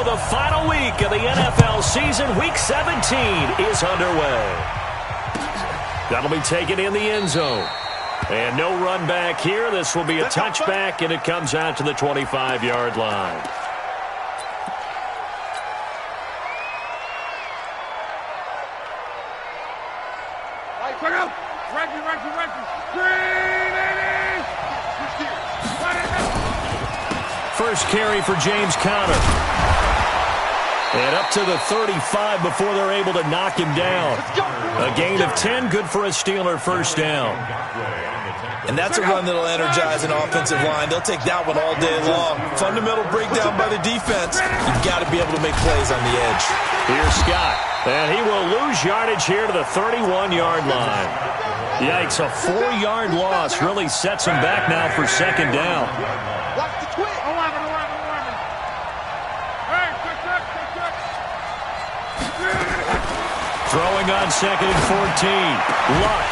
go. The final week of the NFL season, Week 17, is underway. That'll be taken in the end zone. And no run back here. This will be a touchback, and it comes out to the 25-yard line. First carry for James Conner. And up to the 35 before they're able to knock him down. A gain of 10, good for a Steeler first down. And that's a run that'll energize an offensive line. They'll take that one all day long. Fundamental breakdown by the defense. You've got to be able to make plays on the edge. Here's Scott. And he will lose yardage here to the 31-yard line. Yikes, a 4-yard loss really sets him back now for second down. Throwing on second and 14. Luck.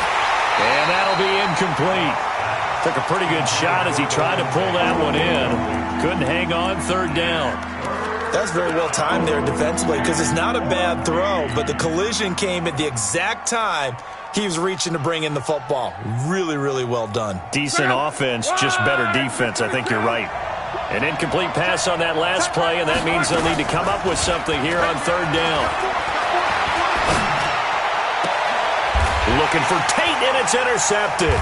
And that'll be incomplete. Took a pretty good shot as he tried to pull that one in. Couldn't hang on third down. That's very well timed there defensively because it's not a bad throw, but the collision came at the exact time he was reaching to bring in the football. Really, really well done. Decent offense, just better defense. I think you're right. An incomplete pass on that last play, and that means they'll need to come up with something here on third down. Looking for Tate, and it's intercepted.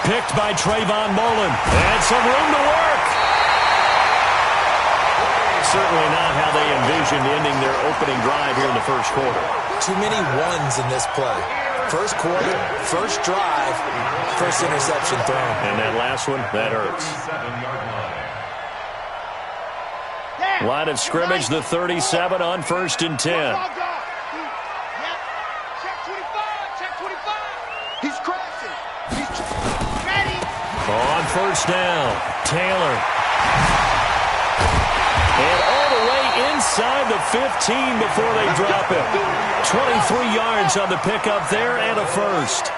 Picked by Trayvon Mullen. And some room to work. Certainly not how they envisioned ending their opening drive here in the first quarter. Too many ones in this play. First quarter, first drive, first interception thrown. And that last one, that hurts. Line of scrimmage, the 37 on 1st and 10. On first down, Taylor. And all the way inside the 15 before they drop it. 23 yards on the pickup there and a first.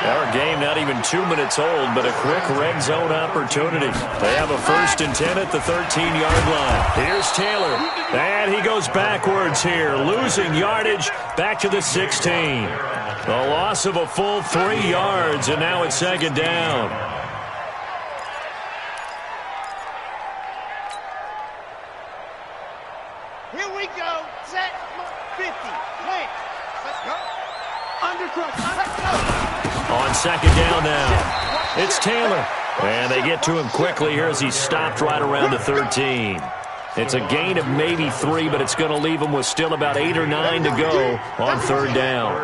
Our game not even 2 minutes old, but a quick red zone opportunity. They have a 1st and 10 at the 13-yard line. Here's Taylor. And he goes backwards here, losing yardage back to the 16. A loss of a full 3 yards, and now it's second down. Here we go. Set 50. Play. Let's go. Undercross. Let's go. On second down now, it's Taylor. And they get to him quickly here as he stopped right around the 13. It's a gain of maybe 3, but it's going to leave him with still about 8 or 9 to go on third down.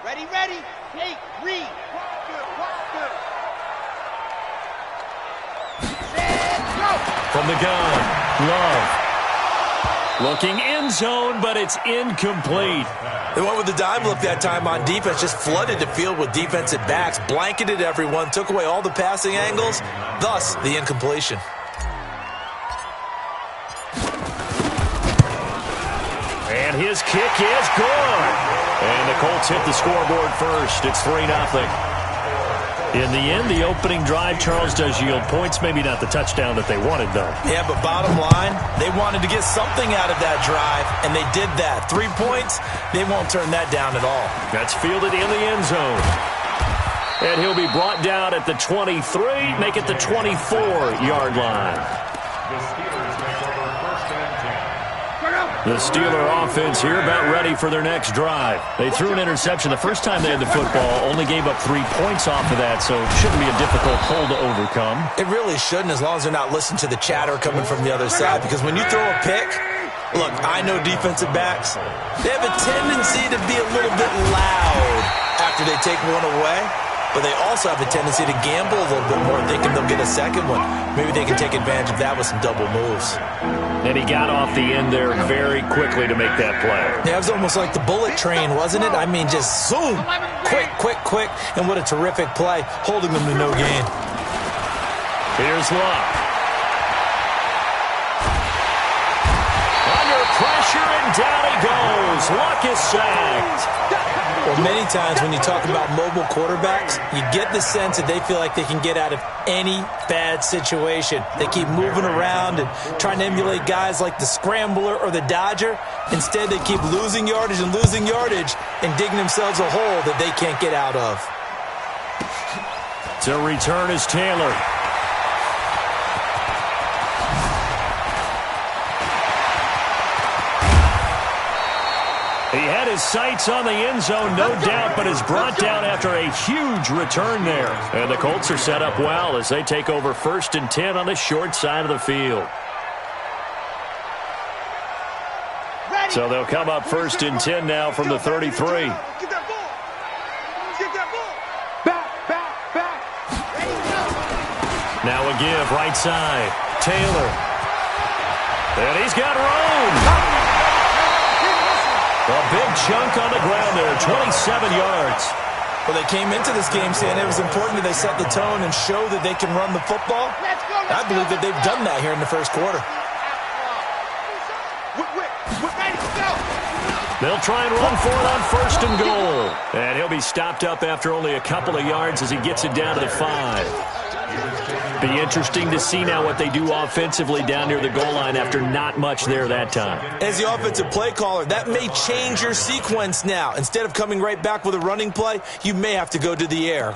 Ready, ready. Hey, read. From the gun, Love. Looking end zone, but it's incomplete. They went with the dime look that time on defense, just flooded the field with defensive backs, blanketed everyone, took away all the passing angles, thus the incompletion. And his kick is good. And the Colts hit the scoreboard first. It's 3-0. In the end, the opening drive, Charles, does yield points. Maybe not the touchdown that they wanted, though. Yeah, but bottom line, they wanted to get something out of that drive, and they did that. 3 points, they won't turn that down at all. That's fielded in the end zone. And he'll be brought down at the 23, make it the 24-yard line. The Steeler offense here about ready for their next drive. They threw an interception the first time they had the football, only gave up 3 points off of that, so it shouldn't be a difficult hole to overcome. It really shouldn't, as long as they're not listening to the chatter coming from the other side, because when you throw a pick, look, I know defensive backs, they have a tendency to be a little bit loud after they take one away, but they also have a tendency to gamble a little bit more, thinking they'll get a second one. Maybe they can take advantage of that with some double moves. And he got off the end there very quickly to make that play. Yeah, it was almost like the bullet train, wasn't it? I mean, just zoom, quick, quick, quick, and what a terrific play, holding them to no gain. Here's Luck. Under pressure, and down he goes. Luck is sacked. Well, many times when you talk about mobile quarterbacks, you get the sense that they feel like they can get out of any bad situation. They keep moving around and trying to emulate guys like the Scrambler or the Dodger. Instead, they keep losing yardage and digging themselves a hole that they can't get out of. To return is Taylor. He had his sights on the end zone, no doubt, but is brought down after a huge return there. And the Colts are set up well as they take over 1st and 10 on the short side of the field. So they'll come up 1st and 10 now from the 33. Now a give, right side. Taylor. And he's got room. A big chunk on the ground there, 27 yards. Well, they came into this game saying it was important that they set the tone and show that they can run the football. I believe that they've done that here in the first quarter. They'll try and run for it on 1st and goal. And he'll be stopped up after only a couple of yards as he gets it down to the 5. Be interesting to see now what they do offensively down near the goal line after not much there that time. As the offensive play caller, that may change your sequence now. Instead of coming right back with a running play, you may have to go to the air.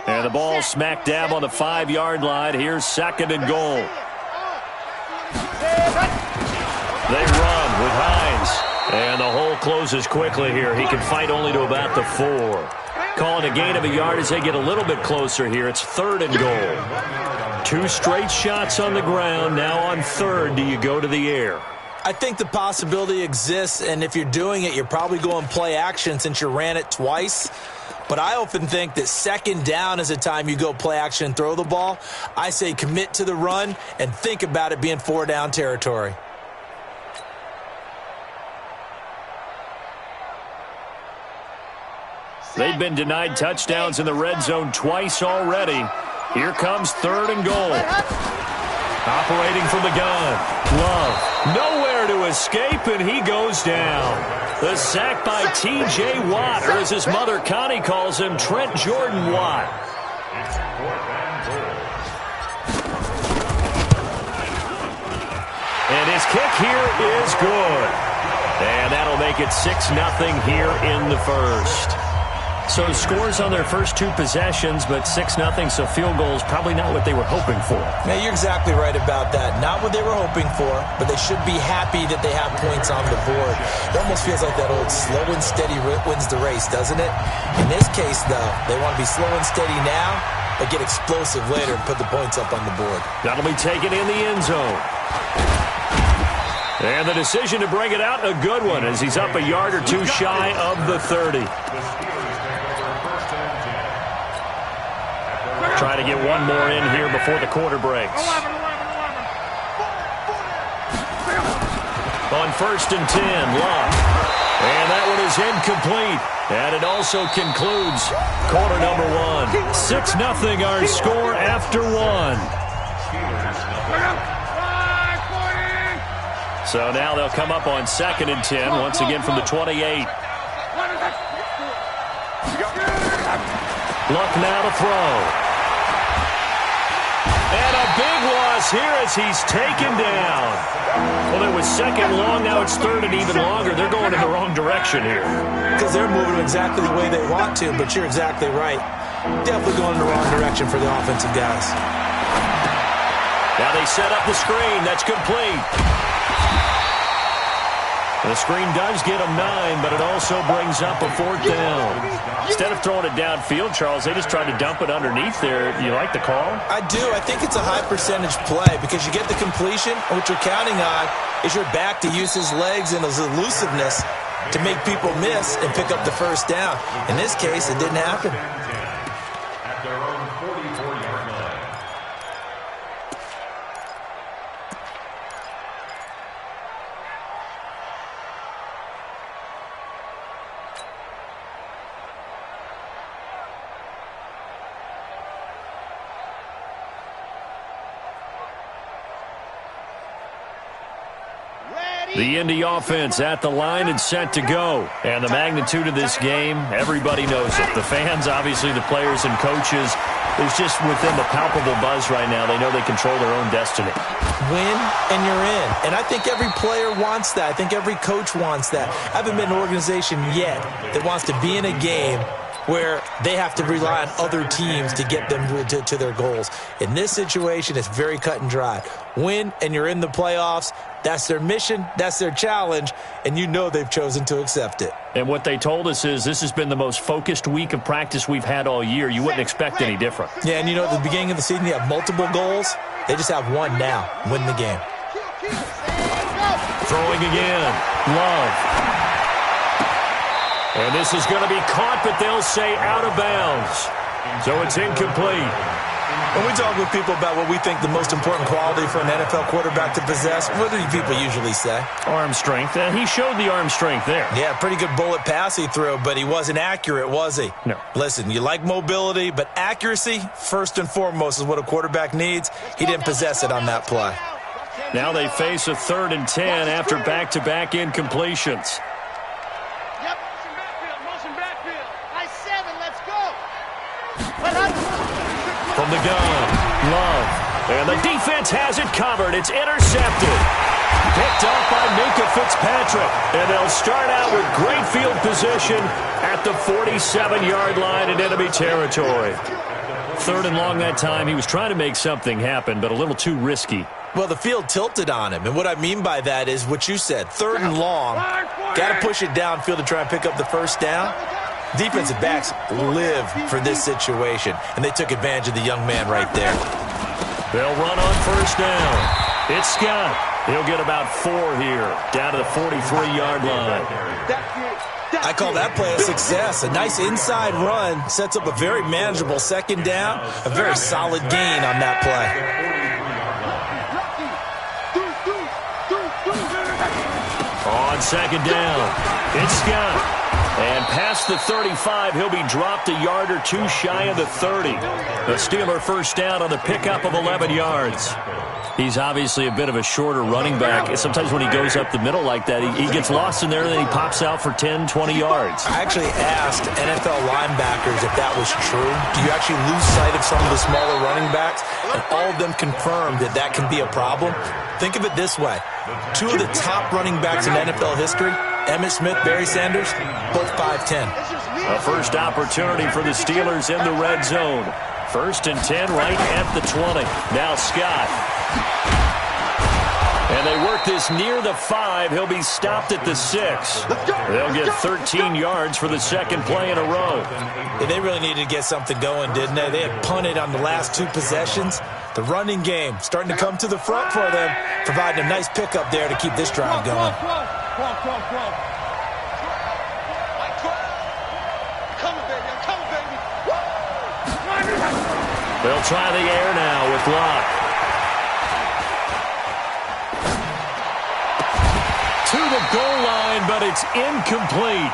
And the ball smack dab on the 5-yard line. Here's 2nd and goal. They run with Hines. And the hole closes quickly here. He can fight only to about the 4. Calling a gain of a yard as they get a little bit closer here. It's 3rd and goal. 2 straight shots on the ground. Now on 3rd, do you go to the air? I think the possibility exists, and if you're doing it, you're probably going play action since you ran it twice. But I often think that 2nd down is a time you go play action and throw the ball. I say commit to the run and think about it being 4-down territory. They've been denied touchdowns in the red zone twice already. Here comes 3rd and goal. Operating from the gun. Love. Nowhere to escape, and he goes down. The sack by T.J. Watt, or as his mother Connie calls him, Trent Jordan Watt. And his kick here is good. And that'll make it 6-0 here in the first. So scores on their first 2 possessions, but 6-0, so field goals probably not what they were hoping for. Now, you're exactly right about that. Not what they were hoping for, but they should be happy that they have points on the board. It almost feels like that old slow and steady wins the race, doesn't it? In this case, though, they want to be slow and steady now, but get explosive later and put the points up on the board. That'll be taken in the end zone. And the decision to bring it out, a good one, as he's up a yard or 2 shy of the 30. Trying to get one more in here before the quarter breaks. On 1st and 10, Love. And that one is incomplete. And it also concludes quarter number 1. 6-0 our score after 1. So now they'll come up on 2nd and 10, once again from the 28. Luck now to throw. And a big loss here as he's taken down. Well, it was 2nd long. Now it's 3rd and even longer. They're going in the wrong direction here. Because they're moving exactly the way they want to, but you're exactly right. Definitely going in the wrong direction for the offensive guys. Now they set up the screen. That's complete. The screen does get them 9, but it also brings up a 4th down. Instead of throwing it downfield, Charles, they just tried to dump it underneath there. You like the call? I do. I think it's a high-percentage play because you get the completion, and what you're counting on is your back to use his legs and his elusiveness to make people miss and pick up the 1st down. In this case, it didn't happen. At their own 44-yard line. The Indy offense at the line and set to go. And the magnitude of this game, everybody knows it. The fans, obviously the players and coaches. There's just within the palpable buzz right now. They know they control their own destiny. Win and you're in. And I think every player wants that. I think every coach wants that. I haven't been an organization yet that wants to be in a game where they have to rely on other teams to get them to their goals. In this situation, it's very cut and dry. Win, and you're in the playoffs. That's their mission. That's their challenge. And you know they've chosen to accept it. And what they told us is this has been the most focused week of practice we've had all year. You wouldn't expect any different. Yeah, and you know, at the beginning of the season, you have multiple goals. They just have one now. Win the game. Throwing again. Love. And this is going to be caught, but they'll say out of bounds. So it's incomplete. When we talk with people about what we think the most important quality for an NFL quarterback to possess, what do people usually say? Arm strength. And he showed the arm strength there. Yeah, pretty good bullet pass he threw, but he wasn't accurate, was he? No. Listen, you like mobility, but accuracy, first and foremost, is what a quarterback needs. He didn't possess it on that play. Now they face a 3rd and 10 after back-to-back incompletions. From the gun, Love. And the defense has it covered. It's intercepted. Picked off by Minka Fitzpatrick. And they'll start out with great field position at the 47-yard line in enemy territory. 3rd and long that time. He was trying to make something happen, but a little too risky. Well, the field tilted on him. And what I mean by that is what you said. 3rd and long. Got to push it downfield to try and pick up the first down. Defensive backs live for this situation, and they took advantage of the young man right there. They'll run on first down. It's Scott. He'll get about 4 here, down to the 43-yard line. I call that play a success. A nice inside run sets up a very manageable 2nd down, a very solid gain on that play. On 2nd down, it's Scott. And past the 35, he'll be dropped a yard or two shy of the 30. The Steeler first down on the pickup of 11 yards. He's obviously a bit of a shorter running back. Sometimes when he goes up the middle like that, he gets lost in there, and then he pops out for 10, 20 yards. I actually asked NFL linebackers if that was true. Do you actually lose sight of some of the smaller running backs? And all of them confirmed that that can be a problem. Think of it this way. 2 of the top running backs in NFL history, Emmitt Smith, Barry Sanders, both 5'10". A first opportunity for the Steelers in the red zone. 1st and 10 right at the 20. Now Scott. And they work this near the 5. He'll be stopped at the 6. They'll get 13 yards for the 2nd play in a row. Yeah, they really needed to get something going, didn't they? They had punted on the last 2 possessions. The running game starting to come to the front for them, providing a nice pickup there to keep this drive going. They'll try the air now with Locke. To the goal line, but it's incomplete.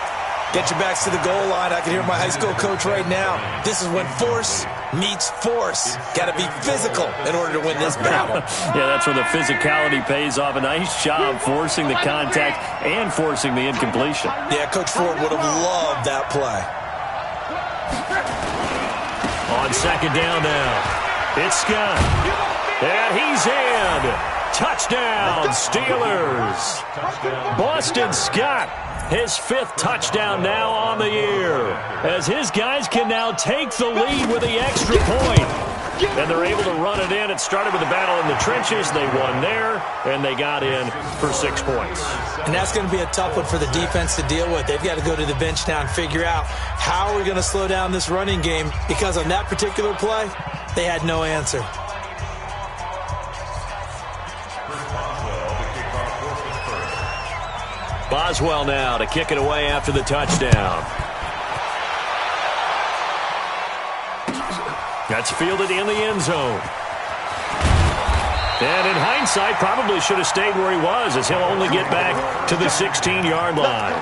Get your backs to the goal line. I can hear my high school coach right now. This is when force meets force. Got to be physical in order to win this battle. Yeah, that's where the physicality pays off. A nice job forcing the contact and forcing the incompletion. Yeah, Coach Ford would have loved that play. On 2nd down now, it's Scott. And he's in. Touchdown, Steelers. Boston Scott, his 5th touchdown now on the year, as his guys can now take the lead with the extra point. And they're able to run it in. It started with a battle in the trenches. They won there, and they got in for 6 points. And that's going to be a tough one for the defense to deal with. They've got to go to the bench now and figure out how are we going to slow down this running game, because on that particular play, they had no answer. Boswell now to kick it away after the touchdown. That's fielded in the end zone. And in hindsight, probably should have stayed where he was, as he'll only get back to the 16-yard line.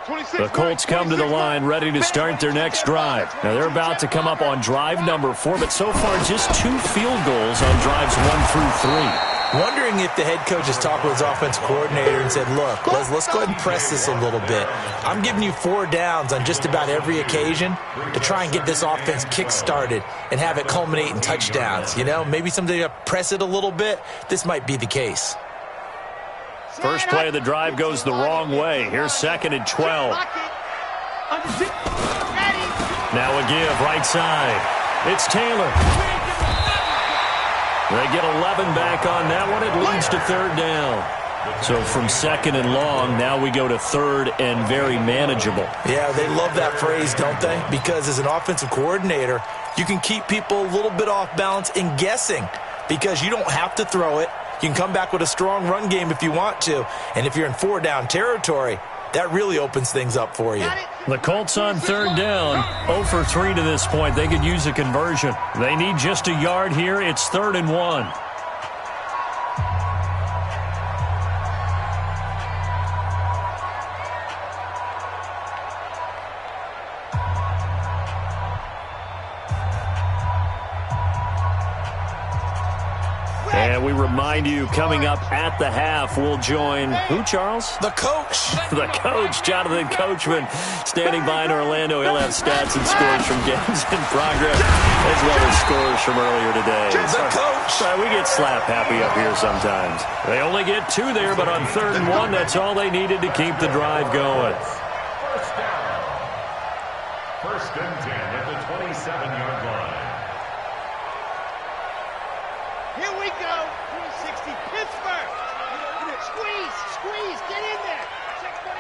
The Colts come to the line ready to start their next drive. Now they're about to come up on drive number 4, but so far just 2 field goals on drives 1 through 3. Wondering if the head coach has talked with his offensive coordinator and said, look, let's go ahead and press this a little bit. I'm giving you 4 downs on just about every occasion to try and get this offense kick-started and have it culminate in touchdowns. You know, maybe someday to press it a little bit. This might be the case. First play of the drive goes the wrong way. Here's 2nd and 12. Now a give right side. It's Taylor. They get 11 back on that one. It leads to 3rd down. So from 2nd and long, now we go to 3rd and very manageable. Yeah, they love that phrase, don't they? Because as an offensive coordinator, you can keep people a little bit off balance in guessing because you don't have to throw it. You can come back with a strong run game if you want to. And if you're in 4-down territory, that really opens things up for you. The Colts on 3rd down, 0 for 3 to this point. They could use a conversion. They need just a yard here. It's 3rd and 1. And we remind you, coming up at the half, we'll join who, Charles? The coach. The coach, Jonathan Coachman, standing by in Orlando. He'll have stats and scores from games in progress, as well as scores from earlier today. The coach. Sorry, we get slap happy up here sometimes. They only get 2 there, but on 3rd and 1, that's all they needed to keep the drive going. First down. 1st and 10 at the 27-yard line. Here we go. 360 Pittsburgh. Squeeze. Get in there. Check 49.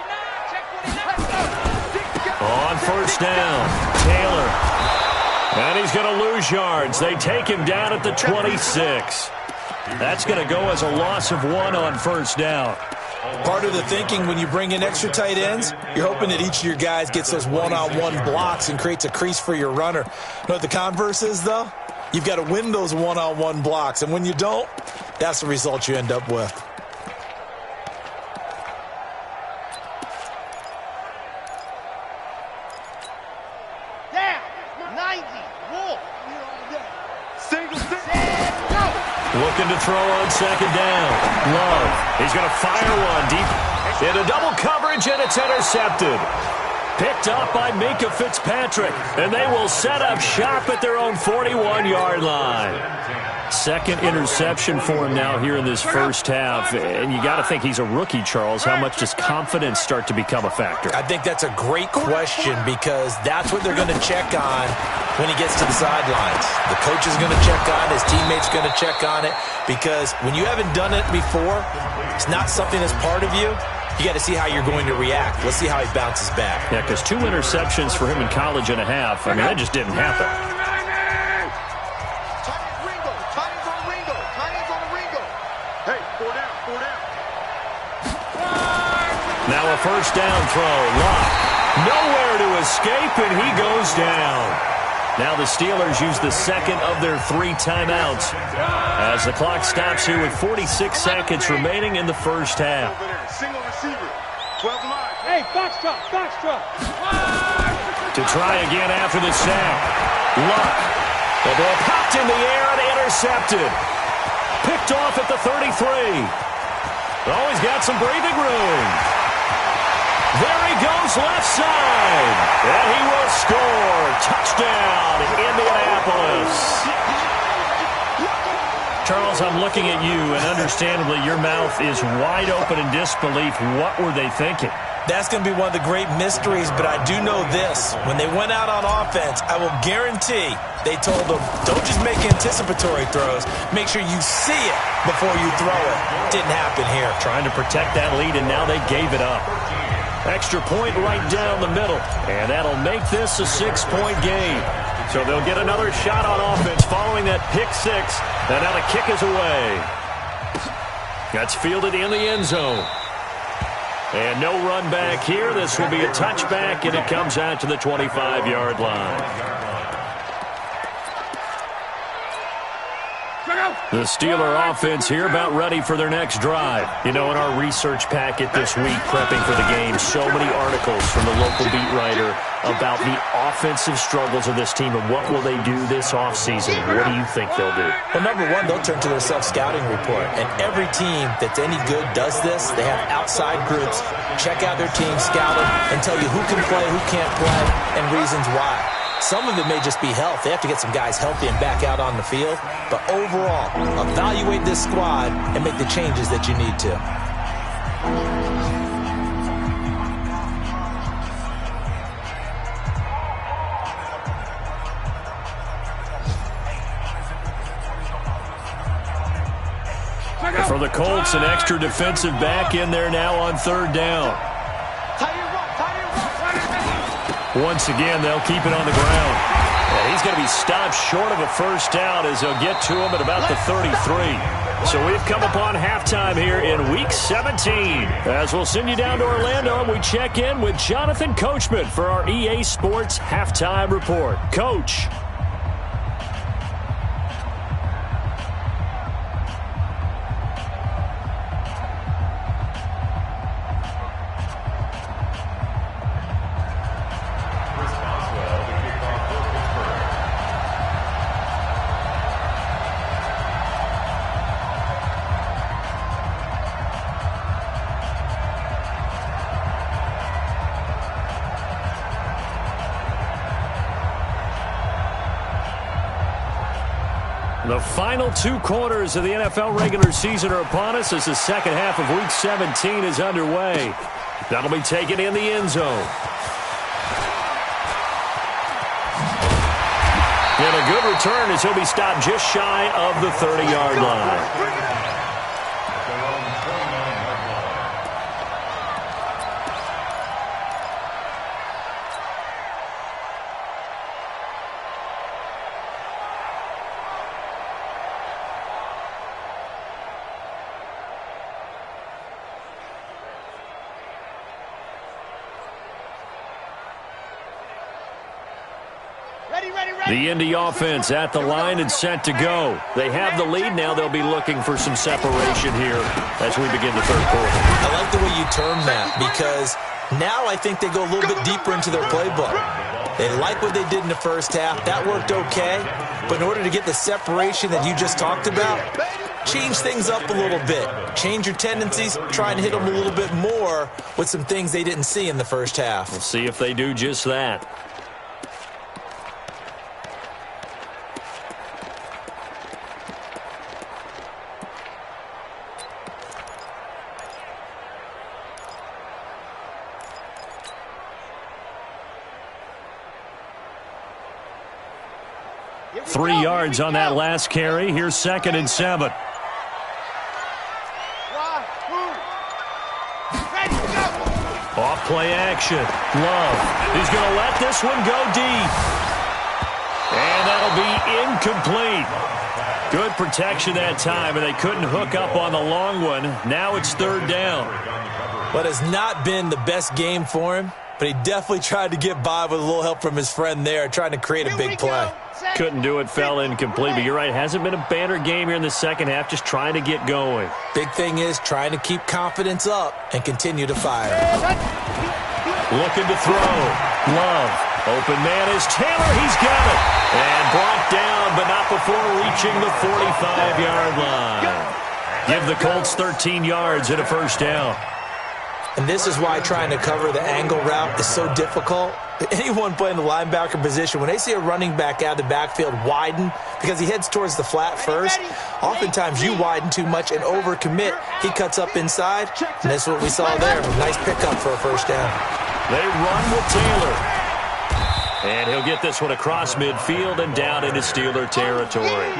On 1st down, Taylor. And he's going to lose yards. They take him down at the 26. That's going to go as a loss of 1 on 1st down. Part of the thinking when you bring in extra tight ends, you're hoping that each of your guys gets those one-on-one blocks and creates a crease for your runner. You know what the converse is, though? You've got to win those one-on-one blocks, and when you don't, that's the result you end up with. Down. 90. Wolf. Single. Go. Looking to throw on 2nd down. Love. He's going to fire one deep into double coverage, and it's intercepted. Picked up by Minkah Fitzpatrick, and they will set up shop at their own 41-yard line. 2nd interception for him now here in this 1st half, and you got to think he's a rookie, Charles. How much does confidence start to become a factor? I think that's a great question because that's what they're going to check on when he gets to the sidelines. The coach is going to check on it. His teammates going to check on it because when you haven't done it before, it's not something that's part of you. You got to see how you're going to react. Let's see how he bounces back. Yeah, because 2 interceptions for him in college and a half. I mean, that just didn't happen. Hey, 4 down. Now a 1st down throw. Locke. Nowhere to escape, and he goes down. Now the Steelers use the 2nd of their 3 timeouts as the clock stops here with 46 seconds remaining in the 1st half. Single receiver. 12 line. Hey, Foxtrot. To try again after the sack. Luck. The ball popped in the air and intercepted. Picked off at the 33. Always got some breathing room. There he goes left side. And he will score. Touchdown, Indianapolis. Charles, I'm looking at you, and understandably your mouth is wide open in disbelief. What were they thinking? That's going to be one of the great mysteries, but I do know this. When they went out on offense, I will guarantee they told them, don't just make anticipatory throws. Make sure you see it before you throw it. Didn't happen here. Trying to protect that lead, and now they gave it up. Extra point right down the middle, and that'll make this a 6-point game. So they'll get another shot on offense following that pick 6, and now the kick is away. That's fielded in the end zone. And no run back here. This will be a touchback, and it comes out to the 25-yard line. The Steeler offense here about ready for their next drive. You know, in our research packet this week, prepping for the game, so many articles from the local beat writer about the offensive struggles of this team and what will they do this offseason. What do you think they'll do? Well, number one, they'll turn to their self-scouting report. And every team that's any good does this. They have outside groups, check out their team, scout them, and tell you who can play, who can't play, and reasons why. Some of it may just be health. They have to get some guys healthy and back out on the field. But overall, evaluate this squad and make the changes that you need to. For the Colts, an extra defensive back in there now on third down. Once again, they'll keep it on the ground. And he's going to be stopped short of a first down as they'll get to him at about the 33. So we've come upon halftime here in Week 17. As we'll send you down to Orlando, and we check in with Jonathan Coachman for our EA Sports Halftime Report. Coach. The final two quarters of the NFL regular season are upon us as the second half of Week 17 is underway. That'll be taken in the end zone. And a good return as he'll be stopped just shy of the 30-yard line. The Indy offense at the line and set to go. They have the lead now. They'll be looking for some separation here as we begin the third quarter. I like the way you term that because now I think they go a little bit deeper into their playbook. They like what they did in the first half. That worked okay. But in order to get the separation that you just talked about, change things up a little bit. Change your tendencies. Try and hit them a little bit more with some things they didn't see in the first half. We'll see if they do just that. Three yards on that last carry. Here's 2nd and 7. Off play action. Love. He's going to let this one go deep. And that'll be incomplete. Good protection that time, and they couldn't hook up on the long one. Now it's third down. What has not been the best game for him, but he definitely tried to get by with a little help from his friend there, trying to create a big play. Couldn't do it, fell incomplete, but you're right. It hasn't been a banner game here in the second half, just trying to get going. Big thing is trying to keep confidence up and continue to fire. Looking to throw. Love. Open man is Taylor. He's got it. And brought down, but not before reaching the 45-yard line. Give the Colts 13 yards and a first down. And this is why trying to cover the angle route is so difficult. Anyone playing the linebacker position, when they see a running back out of the backfield widen because he heads towards the flat first, oftentimes you widen too much and overcommit. He cuts up inside, and that's what we saw there. Nice pickup for a first down. They run with Taylor. And he'll get this one across midfield and down into Steeler territory.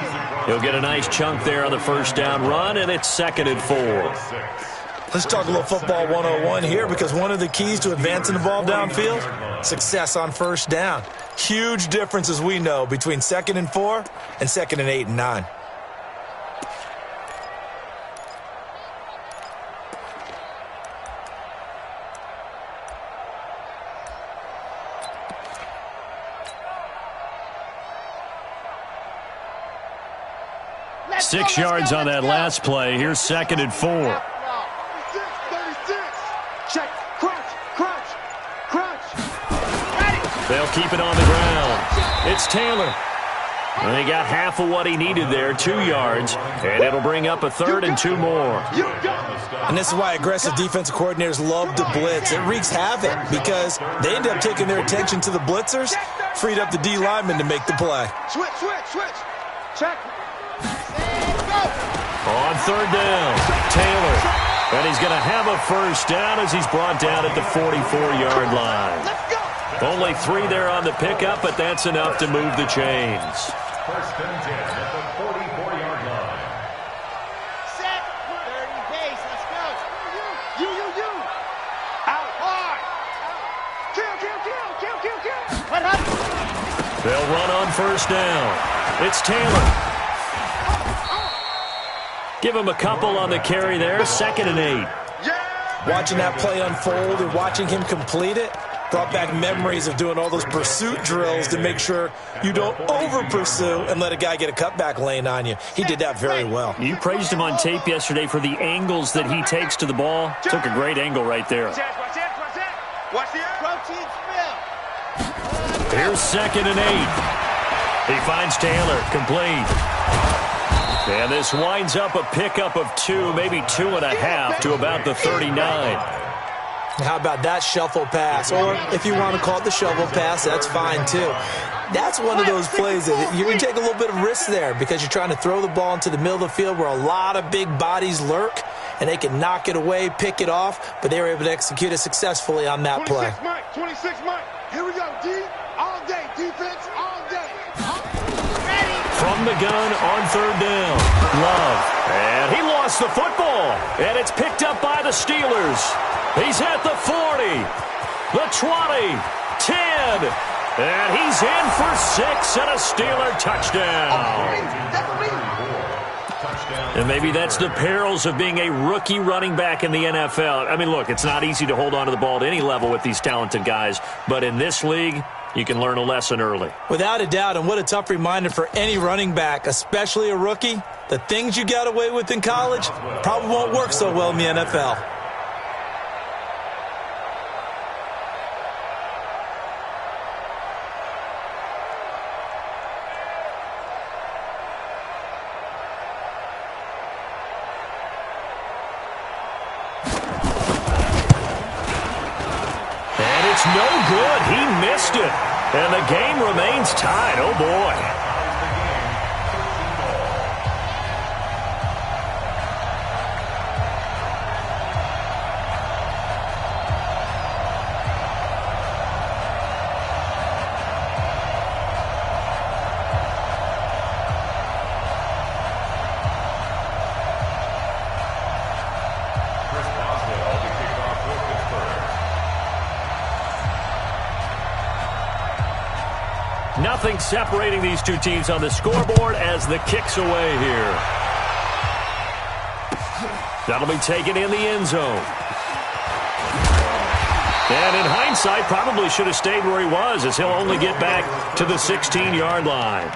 He'll get a nice chunk there on the first down run, and it's 2nd and 4. Let's talk a little football 101 here because one of the keys to advancing the ball downfield, success on first down. Huge difference, as we know, between 2nd and 4 and 2nd and 8 and 9. 6 yards on that last play. Here's 2nd and 4. 36. Check. Crunch. Crunch. Crunch. Ready. They'll keep it on the ground. It's Taylor. And he got half of what he needed there, 2 yards, and it'll bring up a 3rd and 2 more. You go. And this is why aggressive defensive coordinators love to blitz. It wreaks havoc because they end up taking their attention to the blitzers, freed up the D lineman to make the play. Switch. Check. Go. On 3rd down, Taylor. And he's going to have a 1st down as he's brought down at the 44-yard line. Let's go. Only 3 there on the pickup, but that's enough to move the chains. 1st and 10 at the 44-yard line. Set. 30 base. Let's go. You. Out. Hard. Kill. What happened? They'll run on 1st down. It's Taylor. Give him a couple on the carry there. 2nd and 8. Watching that play unfold and watching him complete it brought back memories of doing all those pursuit drills to make sure you don't over-pursue and let a guy get a cutback lane on you. He did that very well. You praised him on tape yesterday for the angles that he takes to the ball. Took a great angle right there. Watch the protein spill. Here's 2nd and 8. He finds Taylor, complete. And this winds up a pickup of 2, maybe 2.5 to about the 39. How about that shuffle pass? Or if you want to call it the shovel pass, that's fine too. That's one of those plays that you can take a little bit of risk there because you're trying to throw the ball into the middle of the field where a lot of big bodies lurk, and they can knock it away, pick it off, but they were able to execute it successfully on that play. 26 Mike. Here we go, D. All day. Defense, all day. From the gun on 3rd down. Love. And he lost the football. And it's picked up by the Steelers. He's at the 40, the 20, 10, and he's in for 6 and a Steeler touchdown. And maybe that's the perils of being a rookie running back in the NFL. I mean, look, it's not easy to hold on to the ball at any level with these talented guys, but in this league, you can learn a lesson early. Without a doubt, and what a tough reminder for any running back, especially a rookie. The things you got away with in college probably won't work so well in the NFL. No good. He missed it. And the game remains tied. Oh, boy. Nothing separating these two teams on the scoreboard as the kick's away here. That'll be taken in the end zone. And in hindsight, probably should have stayed where he was as he'll only get back to the 16-yard line.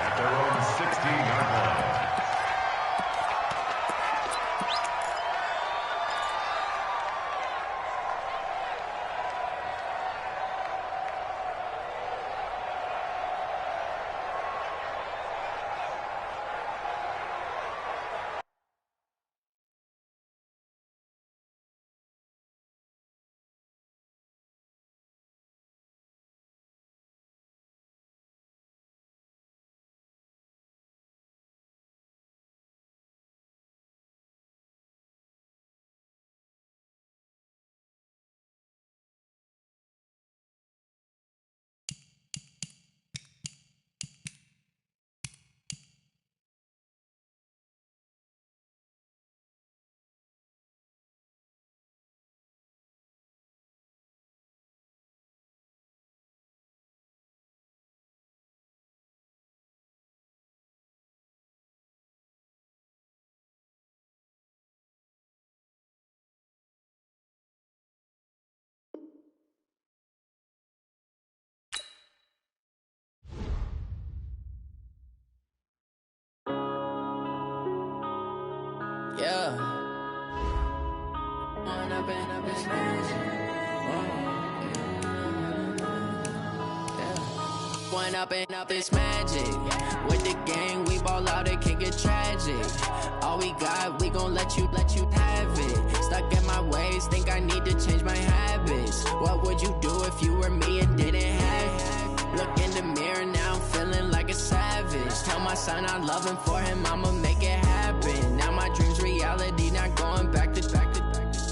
Yeah. One up and it's magic. One up and it's magic. With the gang, we ball out, it can get tragic. All we got, we gon' let you have it. Stuck in my ways, think I need to change my habits. What would you do if you were me and didn't have it? Look in the mirror, now I'm feeling like a savage. Tell my son I love him, for him I'ma make it happen. Now my dream's reality, not going back to.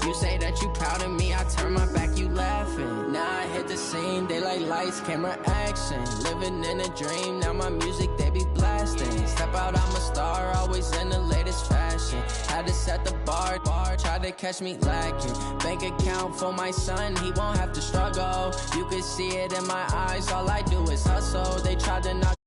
You say that you proud of me, I turn my back, you laughing. Now I hit the scene, they like lights, camera, action. Living in a dream, now my music, they be blasting. Step out, I'm a star, always in the latest fashion. Had to set the bar, try to catch me lacking. Bank account for my son, he won't have to struggle. You can see it in my eyes, all I do is hustle. They tried to knock